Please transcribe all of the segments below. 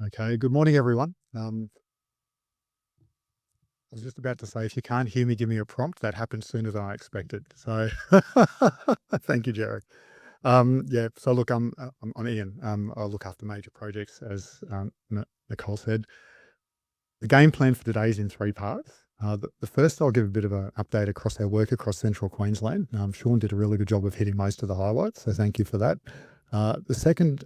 Okay, good morning, everyone. I was just about to say, if you can't hear me, give me a prompt. That happened sooner than I expected. So thank you, Jared. Yeah, so look, I'm Ian. I look after major projects, as Nicole said. The game plan for today is in three parts. The first, I'll give a bit of an update across our work across central Queensland. Sean did a really good job of hitting most of the highlights, so thank you for that. The second,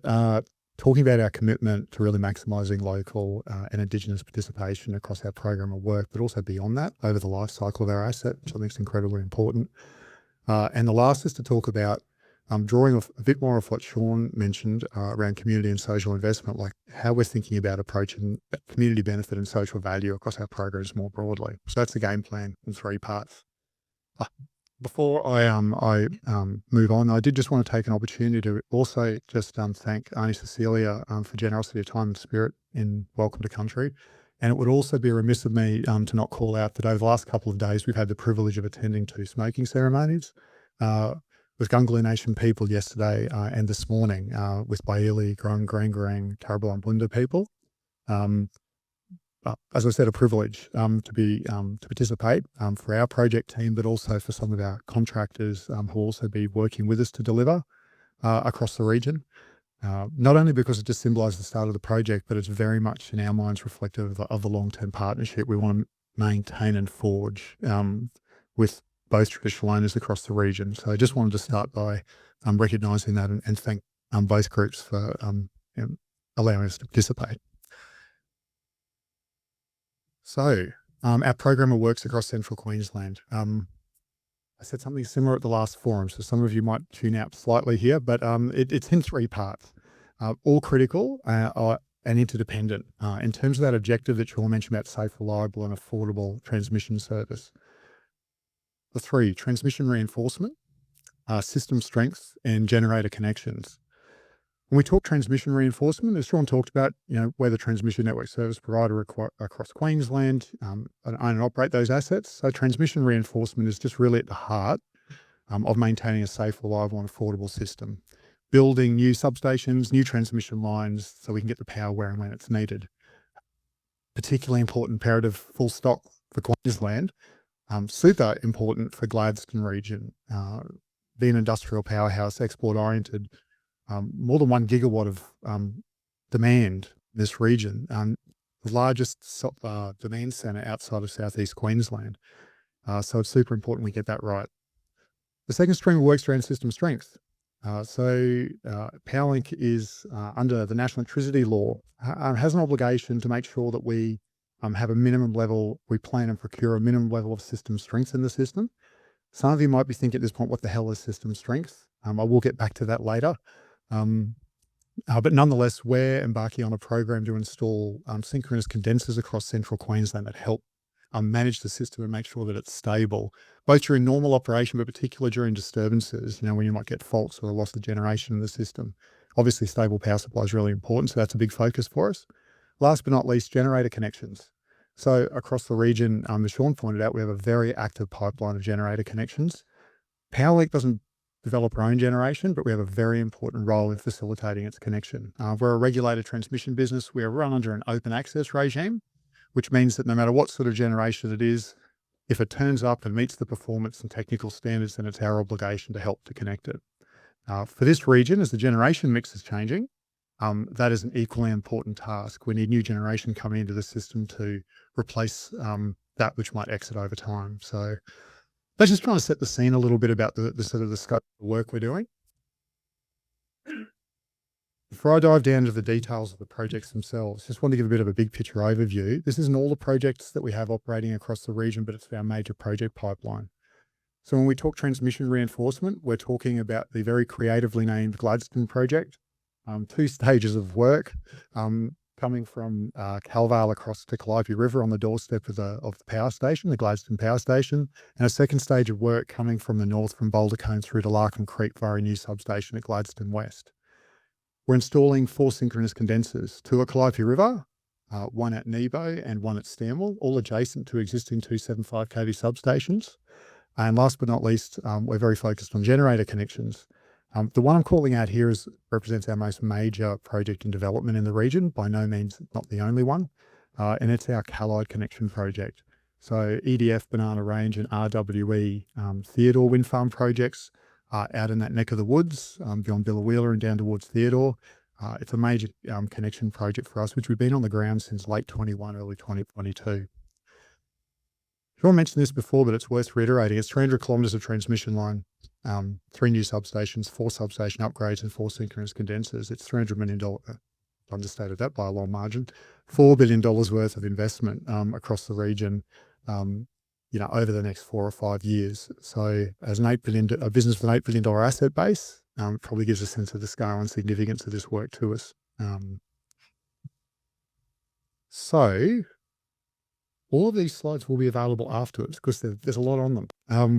talking about our commitment to really maximising local and Indigenous participation across our program of work, but also beyond that, over the life cycle of our asset, which I think is incredibly important. And the last is to talk about drawing off a bit more of what Sean mentioned around community and social investment, like how we're thinking about approaching community benefit and social value across our programs more broadly. So that's the game plan in three parts. Uh, Before I move on, I did just want to take an opportunity to also just thank Auntie Cecilia for generosity of time and spirit in Welcome to Country. And it would also be remiss of me to not call out that over the last couple of days, we've had the privilege of attending two smoking ceremonies with Gungahlin Nation people yesterday and this morning with Baili, Grung, Garangarang, Tarabal and Bunda people. As I said, a privilege to participate for our project team, but also for some of our contractors who will also be working with us to deliver across the region. Not only because it just symbolises the start of the project, but it's very much in our minds reflective of the long-term partnership we want to maintain and forge with both traditional owners across the region. So I just wanted to start by recognising that and thank both groups for allowing us to participate. So our program of works across central Queensland. I said something similar at the last forum, so some of you might tune out slightly here, but it's in three parts, all critical and interdependent. In terms of that objective that Sean mentioned about safe, reliable and affordable transmission service. The three, transmission reinforcement, system strength and generator connections. When we talk transmission reinforcement, as Sean talked about, we're the transmission network service provider across Queensland and own and operate those assets. So transmission reinforcement is just really at the heart of maintaining a safe, reliable and affordable system. Building new substations, new transmission lines so we can get the power where and when it's needed. Particularly important imperative, full stop, for Queensland. Super important for Gladstone region. Being an industrial powerhouse, export oriented, more than 1 gigawatt of demand in this region, the largest demand centre outside of southeast Queensland. So it's super important we get that right. The second stream of works around system strength. Powerlink is under the National Electricity Law, has an obligation to make sure that we have a minimum level, we plan and procure a minimum level of system strength in the system. Some of you might be thinking at this point, what the hell is system strength? I will get back to that later. But nonetheless, we're embarking on a program to install synchronous condensers across central Queensland that help manage the system and make sure that it's stable, both during normal operation, but particularly during disturbances, when you might get faults or a loss of generation in the system. Obviously, stable power supply is really important, so that's a big focus for us. Last but not least, generator connections. So across the region, as Sean pointed out, we have a very active pipeline of generator connections. Powerlink doesn't develop our own generation, but we have a very important role in facilitating its connection. We're a regulated transmission business. We are run under an open access regime, which means that no matter what sort of generation it is, if it turns up and meets the performance and technical standards, then it's our obligation to help to connect it. For this region, as the generation mix is changing, that is an equally important task. We need new generation coming into the system to replace that which might exit over time. So that's just trying to set the scene a little bit about the sort of the scope of work we're doing. Before I dive down into the details of the projects themselves, just want to give a bit of a big picture overview. This isn't all the projects that we have operating across the region, but it's our major project pipeline. So when we talk transmission reinforcement, we're talking about the very creatively named Gladstone project. 2 stages of work coming from Calvale across to Calliope River on the doorstep of the power station, the Gladstone Power Station, and a second stage of work coming from the north from Boulder Cone through to Larkham Creek via a new substation at Gladstone West. We're installing 4 synchronous condensers, 2 at Calliope River, 1 at Nebo and 1 at Stanwell, all adjacent to existing 275 kV substations. And last but not least, we're very focused on generator connections. The one I'm calling out here represents our most major project in development in the region, by no means not the only one, and it's our Callide Connection project. So EDF, Banana Range and RWE Theodore wind farm projects are out in that neck of the woods, beyond Billawheeler and down towards Theodore. It's a major connection project for us, which we've been on the ground since late 21, early 2022. Sean mentioned this before, but it's worth reiterating. It's 300 kilometres of transmission line, 3 new substations, 4 substation upgrades and 4 synchronous condensers. It's $300 million, understated that by a long margin, $4 billion worth of investment across the region, over the next 4 or 5 years. So as a business with an $8 billion asset base, probably gives a sense of the scale and significance of this work to us. So all of these slides will be available afterwards because there's a lot on them.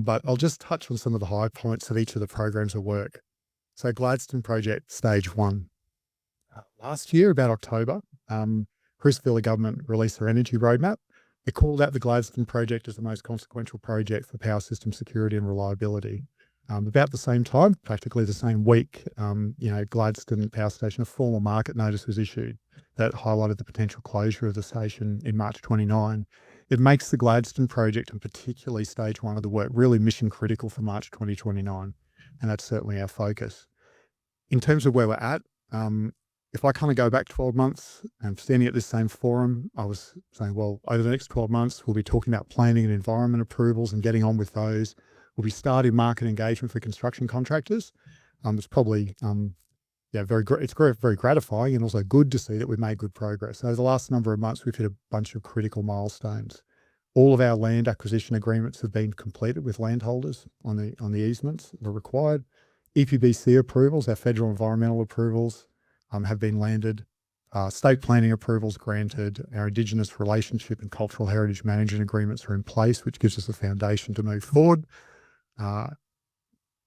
But I'll just touch on some of the high points of each of the programs of work. So Gladstone Project Stage 1. Last year, about October, Chris-Villa government released their energy roadmap. It called out the Gladstone Project as the most consequential project for power system security and reliability. About the same time, practically the same week, Gladstone Power Station, a formal market notice was issued that highlighted the potential closure of the station in March 29. It makes the Gladstone project, and particularly Stage 1 of the work, really mission critical for March 2029, and that's certainly our focus. In terms of where we're at, if I kind of go back 12 months and standing at this same forum, I was saying, well, over the next 12 months, we'll be talking about planning and environment approvals and getting on with those. We'll be starting market engagement for construction contractors. It's probably, it's very gratifying and also good to see that we've made good progress. Over the last number of months, we've hit a bunch of critical milestones. All of our land acquisition agreements have been completed with landholders on the easements that are required. EPBC approvals, our federal environmental approvals, have been landed. State planning approvals granted. Our Indigenous relationship and cultural heritage management agreements are in place, which gives us a foundation to move forward.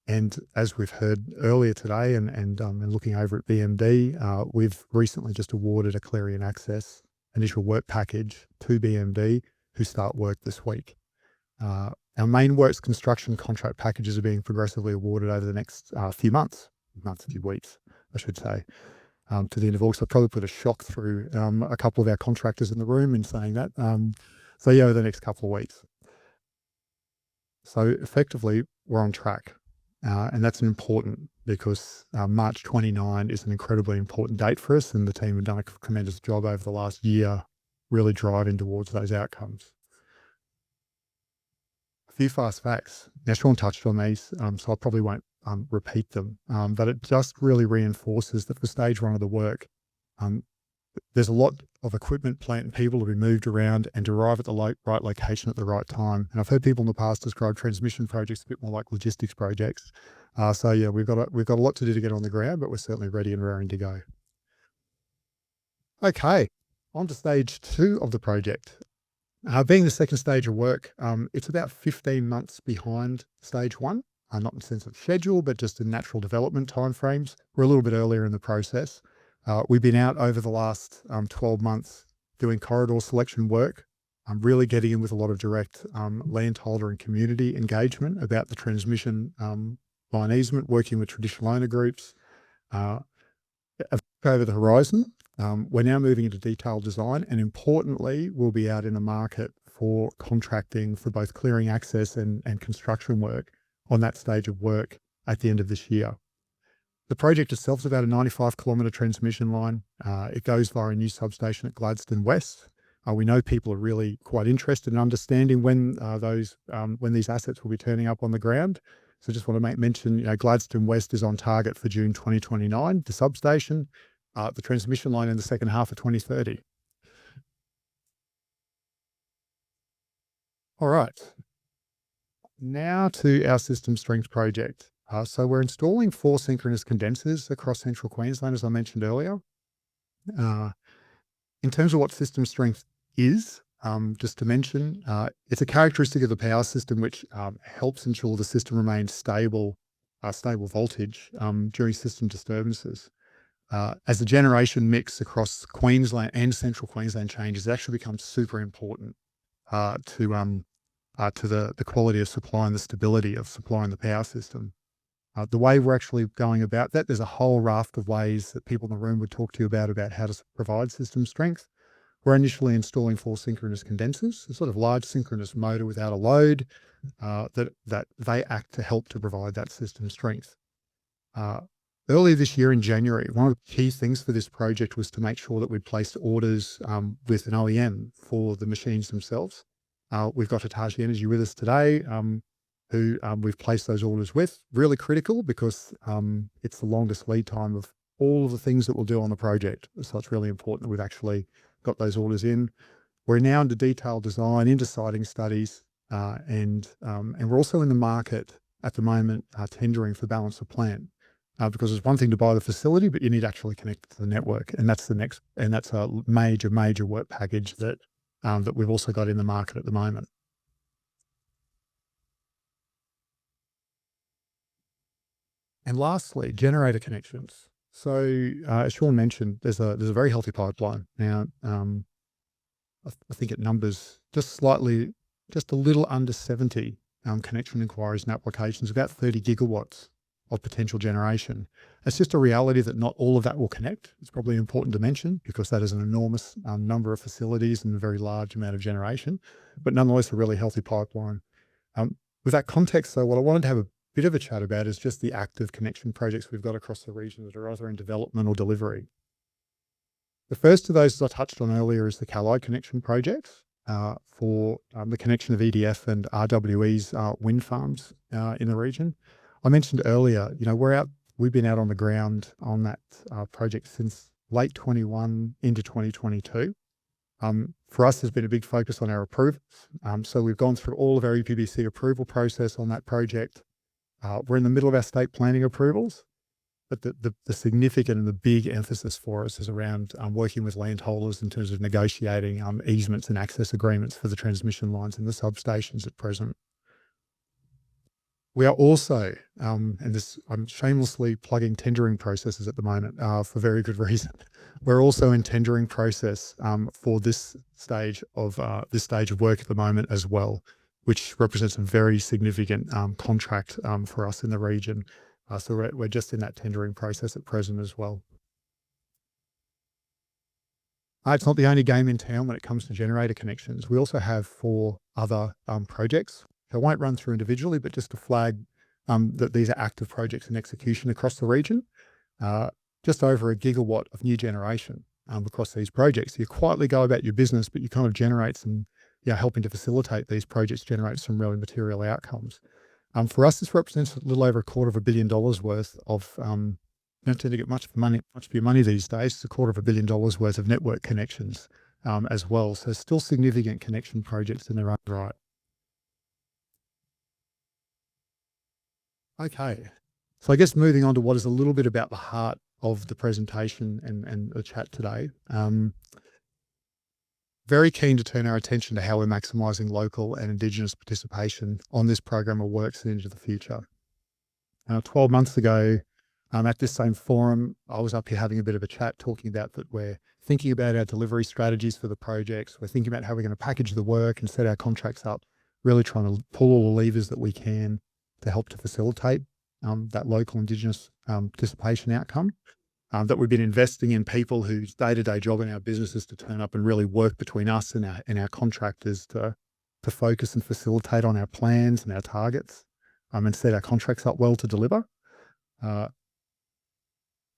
And as we've heard earlier today and looking over at BMD, we've recently just awarded a Clarion Access initial work package to BMD, who start work this week. Our main works construction contract packages are being progressively awarded over the next few weeks, I should say, to the end of August. I'll probably put a shock through a couple of our contractors in the room in saying that. Over the next couple of weeks. So effectively, we're on track. And that's important because March 29 is an incredibly important date for us, and the team have done a tremendous job over the last year really driving towards those outcomes. A few fast facts. Now, Sean touched on these, so I probably won't repeat them, but it just really reinforces that for Stage 1 of the work, there's a lot of equipment, plant and people to be moved around and to arrive at the right location at the right time. And I've heard people in the past describe transmission projects a bit more like logistics projects. We've got a lot to do to get on the ground, but we're certainly ready and raring to go. Okay, on to Stage 2 of the project. Being the second stage of work, it's about 15 months behind Stage 1, not in the sense of schedule, but just in natural development timeframes. We're a little bit earlier in the process. We've been out over the last 12 months doing corridor selection work. Really getting in with a lot of direct landholder and community engagement about the transmission line easement, working with traditional owner groups. Over the horizon, we're now moving into detailed design, and importantly, we'll be out in the market for contracting for both clearing access and construction work on that stage of work at the end of this year. The project itself is about a 95-kilometre transmission line. It goes via a new substation at Gladstone West. We know people are really quite interested in understanding when these assets will be turning up on the ground. So just want to mention, Gladstone West is on target for June 2029, the substation, the transmission line in the second half of 2030. All right. Now to our system strength project. So we're installing 4 synchronous condensers across central Queensland, as I mentioned earlier. In terms of what system strength is, just to mention, it's a characteristic of the power system which helps ensure the system remains stable voltage during system disturbances. As the generation mix across Queensland and central Queensland changes, it actually becomes super important to the quality of supply and the stability of supply in the power system. The way we're actually going about that, there's a whole raft of ways that people in the room would talk to you about how to provide system strength. We're initially installing 4 synchronous condensers, a sort of large synchronous motor without a load, that they act to help to provide that system strength. Earlier this year in January, one of the key things for this project was to make sure that we placed orders with an OEM for the machines themselves. We've got Hitachi Energy with us today, who we've placed those orders with. Really critical because it's the longest lead time of all of the things that we'll do on the project. So it's really important that we've actually got those orders in. We're now into detailed design, into siting studies, and we're also in the market at the moment tendering for balance of plant. Because it's one thing to buy the facility, but you need to actually connect to the network, and that's a major work package that we've also got in the market at the moment. And lastly, generator connections. So as Sean mentioned, there's a very healthy pipeline now. I think it numbers just a little under 70 connection inquiries and applications, about 30 gigawatts of potential generation. It's just a reality that not all of that will connect. It's probably important to mention because that is an enormous number of facilities and a very large amount of generation, but nonetheless a really healthy pipeline. With that context though, what I wanted to have a bit of a chat about is just the active connection projects we've got across the region that are either in development or delivery. The first of those, as I touched on earlier, is the Callide connection project for the connection of EDF and RWE's wind farms in the region. I mentioned earlier, we've been out on the ground on that project since late 21 into 2022. For us, there's been a big focus on our approvals. So we've gone through all of our EPBC approval process on that project. We're in the middle of our state planning approvals, but the significant and the big emphasis for us is around working with landholders in terms of negotiating easements and access agreements for the transmission lines and the substations at present. We are also, I'm shamelessly plugging tendering processes at the moment for very good reason. We're also in tendering process for this stage of work at the moment as well, which represents a very significant contract for us in the region. So we're just in that tendering process at present as well. It's not the only game in town when it comes to generator connections. We also have 4 other projects. I won't run through individually, but just to flag that these are active projects in execution across the region. Just over 1 gigawatt of new generation across these projects. You quietly go about your business, but you kind of generate some, helping to facilitate these projects generate some really material outcomes. For us, this represents a little over $250 million worth of, you don't tend to get much for your money these days. It's $250 million worth of network connections as well. So still significant connection projects in their own right. Okay, so I guess moving on to what is a little bit about the heart of the presentation and the chat today. Very keen to turn our attention to how we're maximising local and Indigenous participation on this program of works and into the future. 12 months ago, at this same forum, I was up here having a bit of a chat talking about that we're thinking about our delivery strategies for the projects. We're thinking about how we're going to package the work and set our contracts up, really trying to pull all the levers that we can to help to facilitate that local Indigenous participation outcome. That we've been investing in people whose day-to-day job in our business is to turn up and really work between us and our contractors to focus and facilitate on our plans and our targets and set our contracts up well to deliver.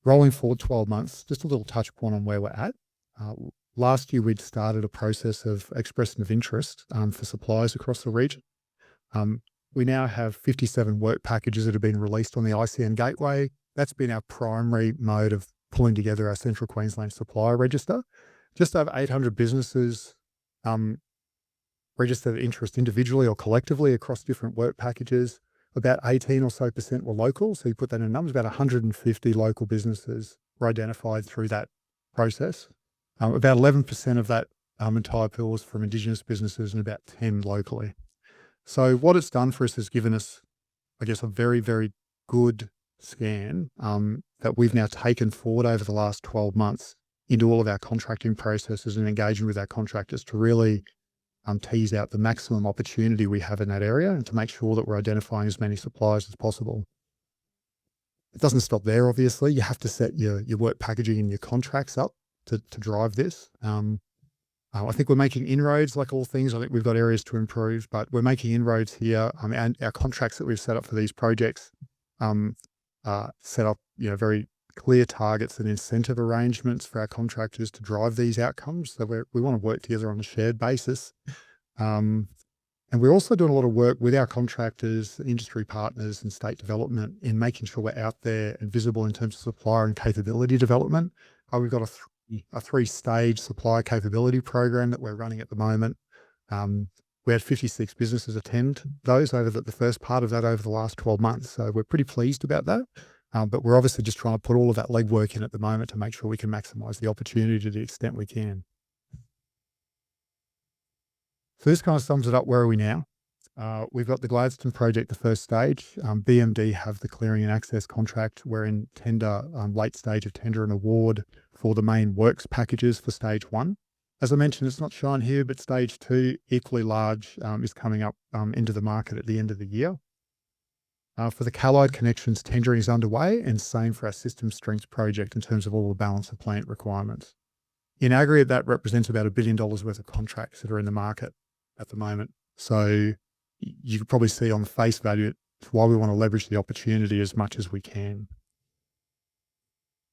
Rolling forward 12 months, just a little touch point on where we're at. Last year, we'd started a process of expression of interest for suppliers across the region. We now have 57 work packages that have been released on the ICN Gateway. That's been our primary mode of pulling together our Central Queensland supplier register. Just over 800 businesses registered interest individually or collectively across different work packages. About 18% or so were local. So you put that in numbers, about 150 local businesses were identified through that process. About 11% of that entire pool was from Indigenous businesses and about 10 locally. So what it's done for us has given us, I guess, a very, very good scan that we've now taken forward over the last 12 months into all of our contracting processes and engaging with our contractors to really tease out the maximum opportunity we have in that area and to make sure that we're identifying as many suppliers as possible. It doesn't stop there, obviously. You have to set your work packaging and your contracts up to drive this. I think we're making inroads, like all things. I think we've got areas to improve, but we're making inroads here. And our contracts that we've set up for these projects um, set up, very clear targets and incentive arrangements for our contractors to drive these outcomes. So we want to work together on a shared basis. Um, and we're also doing a lot of work with our contractors, industry partners, and state development in making sure we're out there and visible in terms of supplier and capability development. We've got a three-stage supplier capability program that we're running at the moment. We had 56 businesses attend those over the first part of that over the last 12 months. So we're pretty pleased about that. But we're obviously just trying to put all of that legwork in at the moment to make sure we can maximise the opportunity to the extent we can. So this kind of sums it up. Where are we now? We've got the Gladstone project, the first stage. BMD have the clearing and access contract. We're in tender, late stage of tender and award for the main works packages for stage 1. As I mentioned, it's not shown here, but stage 2, equally large, is coming up into the market at the end of the year. For the Callide connections, tendering is underway, and same for our system strengths project in terms of all the balance of plant requirements. In aggregate, that represents about $1 billion worth of contracts that are in the market at the moment. So you could probably see on the face value why we want to leverage the opportunity as much as we can.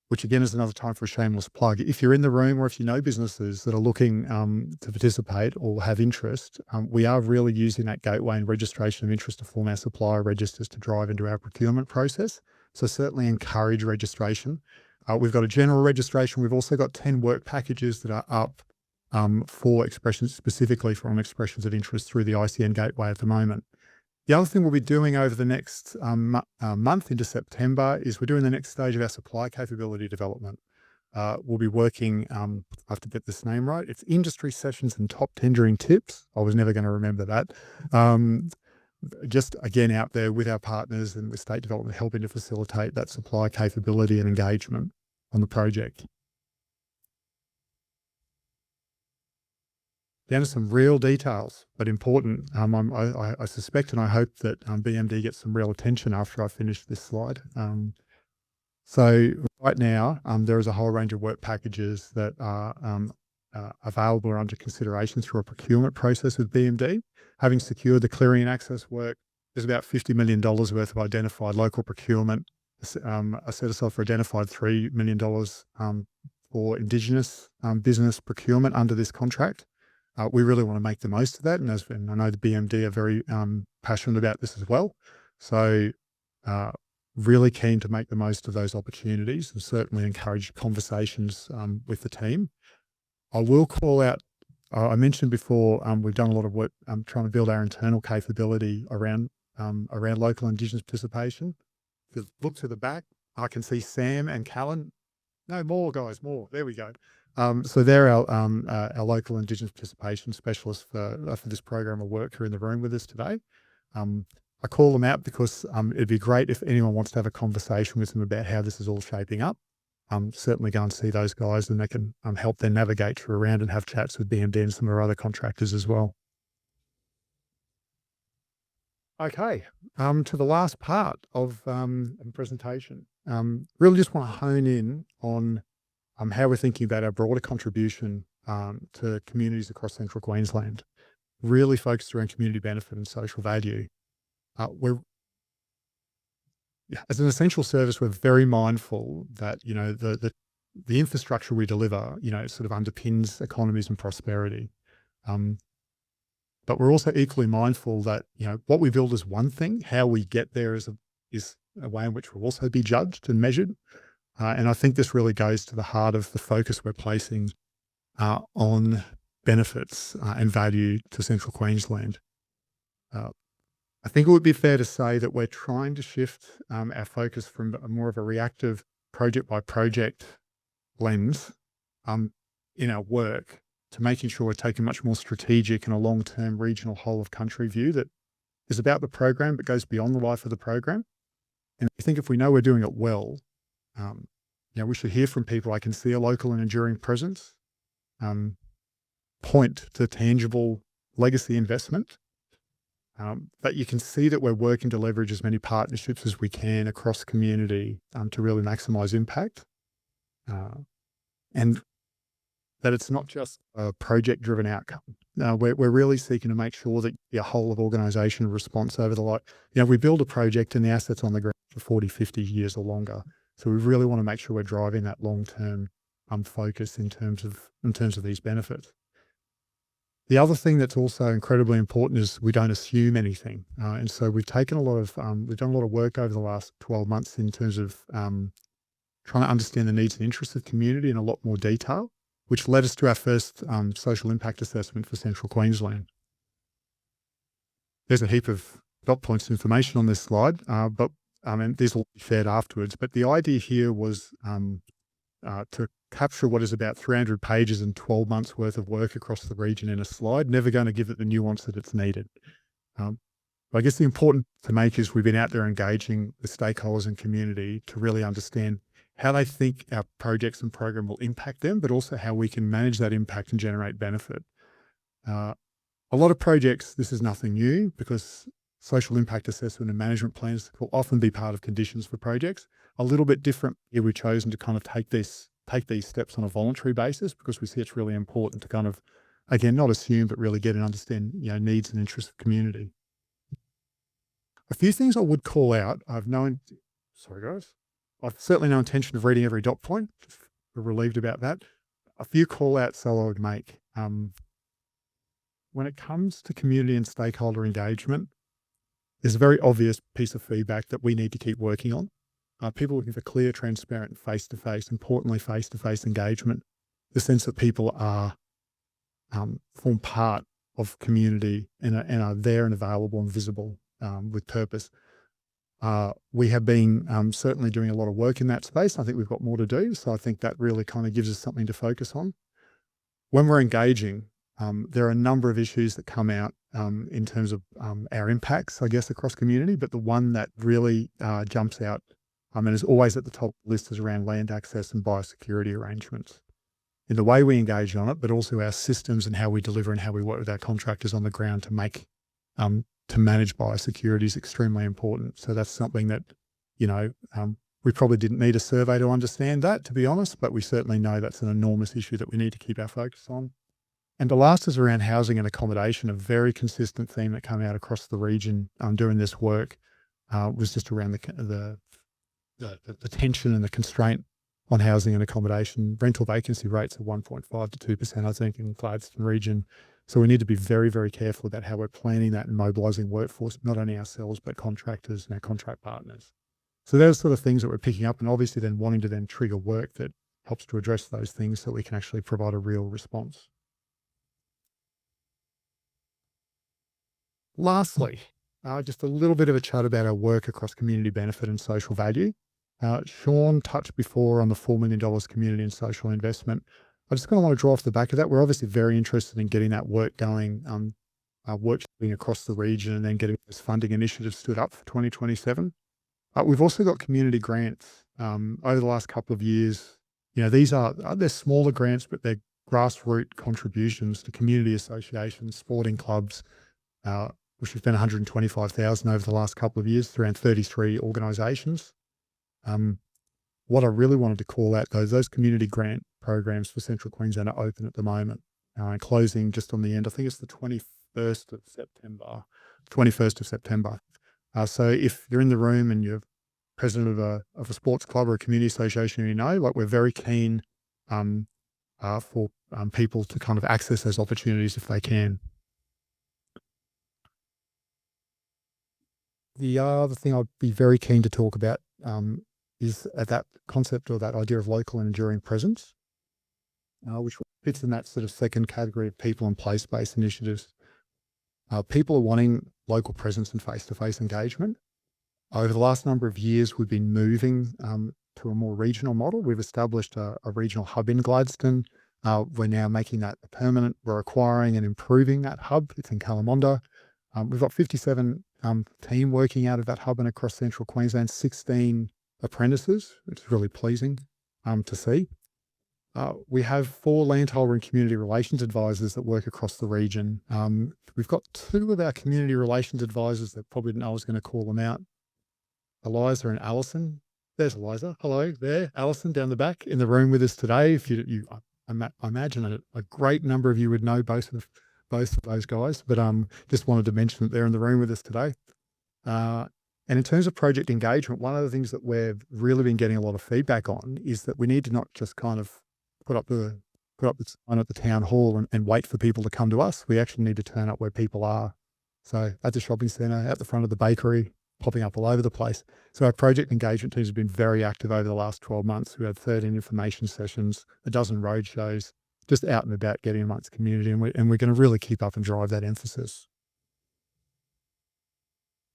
Which again is another time for a shameless plug. If you're in the room or if you know businesses that are looking to participate or have interest, we are really using that gateway and registration of interest to form our supplier registers to drive into our procurement process. So certainly encourage registration. We've got a general registration. We've also got 10 work packages that are up for expressions, specifically from expressions of interest through the ICN gateway at the moment. The other thing we'll be doing over the next month into September is we're doing the next stage of our supply capability development. We'll be working, I have to get this name right, it's industry sessions and top tendering tips. I was never going to remember that. Just again out there with our partners and with state development, helping to facilitate that supply capability and engagement on the project. Down to some real details, but important. I suspect and I hope that BMD gets some real attention after I finish this slide. So right now, there is a whole range of work packages that are available or under consideration through a procurement process with BMD. Having secured the clearing and access work, there's about $50 million worth of identified local procurement. I set aside for identified $3 million for Indigenous business procurement under this contract. We really want to make the most of that, and I know the BMD are very passionate about this as well. So really keen to make the most of those opportunities and certainly encourage conversations with the team. I will call out, I mentioned before, we've done a lot of work trying to build our internal capability around local Indigenous participation. If you look to the back, I can see Sam and Callan. No, more guys, more. There we go. So they're our local Indigenous participation specialists for this program of work who are in the room with us today. I call them out because it'd be great if anyone wants to have a conversation with them about how this is all shaping up. Certainly go and see those guys and they can help them navigate through around and have chats with BMD and some of our other contractors as well. Okay, to the last part of the presentation. Really just want to hone in on how we're thinking about our broader contribution to communities across Central Queensland, really focused around community benefit and social value. As an essential service, we're very mindful that the infrastructure we deliver, sort of underpins economies and prosperity. But we're also equally mindful that what we build is one thing, how we get there is a way in which we'll also be judged and measured. And I think this really goes to the heart of the focus we're placing on benefits and value to Central Queensland. I think it would be fair to say that we're trying to shift our focus from more of a reactive project by project lens in our work to making sure we're taking much more strategic and a long-term regional whole of country view that is about the program but goes beyond the life of the program. And I think if we know we're doing it well, we should hear from people. I can see a local and enduring presence, point to tangible legacy investment, But you can see that we're working to leverage as many partnerships as we can across community to really maximise impact. Uh, and that it's not just a project-driven outcome. We're really seeking to make sure that the whole of organisation response over the life. We build a project and the asset's on the ground for 40, 50 years or longer. So we really want to make sure we're driving that long-term focus in terms of these benefits. The other thing that's also incredibly important is we don't assume anything. And so we've done a lot of work over the last 12 months in terms of trying to understand the needs and interests of community in a lot more detail, which led us to our first social impact assessment for Central Queensland. There's a heap of dot points of information on this slide, but these will be shared afterwards. But the idea here was to capture what is about 300 pages and 12 months worth of work across the region in a slide, never going to give it the nuance that it's needed. I guess the important to make is we've been out there engaging the stakeholders and community to really understand how they think our projects and program will impact them, but also how we can manage that impact and generate benefit. A lot of projects, this is nothing new because social impact assessment and management plans will often be part of conditions for projects. A little bit different here, we've chosen to kind of take these steps on a voluntary basis because we see it's really important to kind of, again, not assume, but really get and understand, needs and interests of community. A few things I would call out. I've certainly no intention of reading every dot point. Just relieved about that. A few call outs I would make. When it comes to community and stakeholder engagement, there's a very obvious piece of feedback that we need to keep working on. People looking for clear, transparent, face-to-face, importantly, face-to-face engagement. The sense that people form part of community and are there and available and visible with purpose. We have been certainly doing a lot of work in that space. I think we've got more to do. So I think that really kind of gives us something to focus on. When we're engaging, there are a number of issues that come out in terms of our impacts, I guess, across community. But the one that really jumps out and is always at the top of the list is around land access and biosecurity arrangements. In the way we engage on it, but also our systems and how we deliver and how we work with our contractors on the ground to manage biosecurity is extremely important. So that's something that, we probably didn't need a survey to understand that, to be honest, but we certainly know that's an enormous issue that we need to keep our focus on. And the last is around housing and accommodation. A very consistent theme that came out across the region during this work was just around the tension and the constraint on housing and accommodation. Rental vacancy rates are 1.5 to 2%, I think, in the Gladstone region. So we need to be very, very careful about how we're planning that and mobilising workforce, not only ourselves, but contractors and our contract partners. So those sort of things that we're picking up and obviously then wanting to then trigger work that helps to address those things so we can actually provide a real response. Lastly, just a little bit of a chat about our work across community benefit and social value. Sean touched before on the $4 million community and social investment. I just kind of want to draw off the back of that. We're obviously very interested in getting that work going, work across the region and then getting those funding initiatives stood up for 2027. We've also got community grants over the last couple of years. They're smaller grants, but they're grassroots contributions to community associations, sporting clubs, which has been $125,000 over the last couple of years through around 33 organisations. What I really wanted to call out, though, those community grant programs for Central Queensland are open at the moment, closing just on the end. I think it's the 21st of September. So if you're in the room and you're president of a sports club or a community association, we're very keen for people to kind of access those opportunities if they can. The other thing I'd be very keen to talk about is that concept or that idea of local and enduring presence, which fits in that sort of second category of people and place-based initiatives. People are wanting local presence and face-to-face engagement. Over the last number of years, we've been moving to a more regional model. We've established a regional hub in Gladstone. We're now making that permanent. We're acquiring and improving that hub. It's in Kallamonda. We've got 57 team working out of that hub and across Central Queensland, 16 apprentices, which is really pleasing to see. We have 4 landholder and community relations advisors that work across the region. We've got 2 of our community relations advisors that probably didn't know I was going to call them out, Eliza and Alison. There's Eliza. Hello there, Alison, down the back in the room with us today. If I imagine a great number of you would know both of those guys, but just wanted to mention that they're in the room with us today. And in terms of project engagement, one of the things that we've really been getting a lot of feedback on is that we need to not just kind of put up the sign at the town hall and wait for people to come to us. We actually need to turn up where people are. So at the shopping centre, at the front of the bakery, popping up all over the place. So our project engagement teams have been very active over the last 12 months. We had 13 information sessions, a dozen road shows, just out and about getting amongst the community. And we're going to really keep up and drive that emphasis.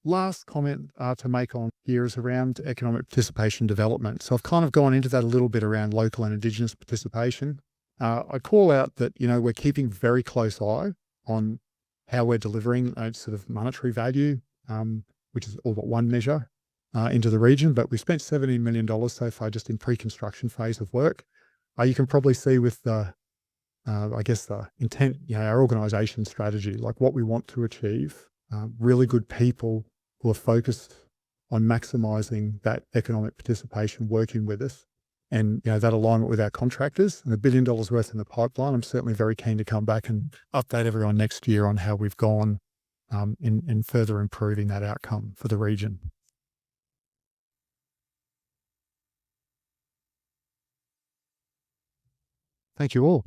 Last comment to make on here is around economic participation development. So I've kind of gone into that a little bit around local and Indigenous participation. I call out that, we're keeping very close eye on how we're delivering a sort of monetary value, which is all but one measure into the region. But we've spent $17 million so far just in pre-construction phase of work. You can probably see with the intent, our organisation strategy, like what we want to achieve, really good people who are focused on maximising that economic participation working with us and, that alignment with our contractors and $1 billion worth in the pipeline. I'm certainly very keen to come back and update everyone next year on how we've gone in further improving that outcome for the region. Thank you all.